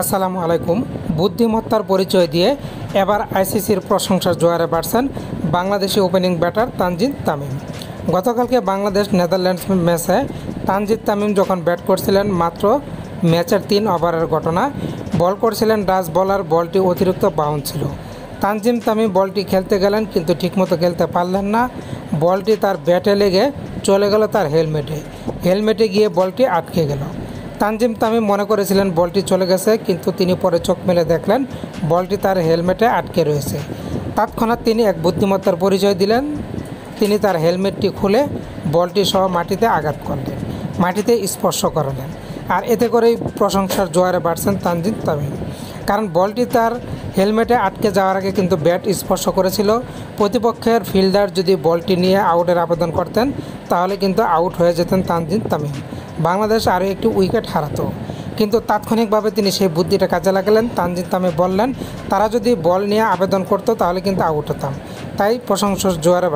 আসসালামু আলাইকুম। বুদ্ধিমত্তার পরিচয় দিয়ে এবার আইসিসির প্রশংসার জোয়ারে বাড়ছেন বাংলাদেশি ওপেনিং ব্যাটার তানজিদ তামিম। গতকালকে বাংলাদেশ নেদারল্যান্ডস ম্যাচে তানজিদ তামিম যখন ব্যাট করছিলেন, মাত্র ম্যাচের 3 ওভারের ঘটনা, বল করছিলেন ডাচ বলার, বলটি অতিরিক্ত বাউন্স ছিল। তানজিদ তামিম বলটি খেলতে গেলেন কিন্তু ঠিকমতো খেলতে পারলেন না। বলটি তার ব্যাটে লেগে চলে গেল তার হেলমেটে গিয়ে বলটি আটকে গেল। তানজিদ তামিম মনে করেছিলেন বলটি চলে গেছে, কিন্তু তিনি পরে চোখ মেলে দেখলেন বলটি তার হেলমেটে আটকে রয়েছে। তৎক্ষণাৎ তিনি এক বুদ্ধিমত্তার পরিচয় দিলেন। তিনি তার হেলমেটটি খুলে বলটি সহ মাটিতে আঘাত করলেন, মাটিতে স্পর্শ করালেন। আর এতে করেই প্রশংসার জোয়ারে বাড়ছেন তানজিদ তামিম, কারণ বলটি তার হেলমেটে আটকে যাওয়ার আগে কিন্তু ব্যাট স্পর্শ করেছিল। প্রতিপক্ষের ফিল্ডার যদি বলটি নিয়ে আউটের আবেদন করতেন, তাহলে কিন্তু আউট হয়ে যেতেন তানজিদ তামিম। বাংলাদেশ আরও একটি উইকেট হারাতো, কিন্তু তাৎক্ষণিকভাবে তিনি সেই বুদ্ধিটা কাজে লাগালেন। তানজিদ তামিম বললেন, তারা যদি বল নিয়ে আবেদন করতো তাহলে কিন্তু আউট হতাম। তাই প্রশংসার জোয়ারে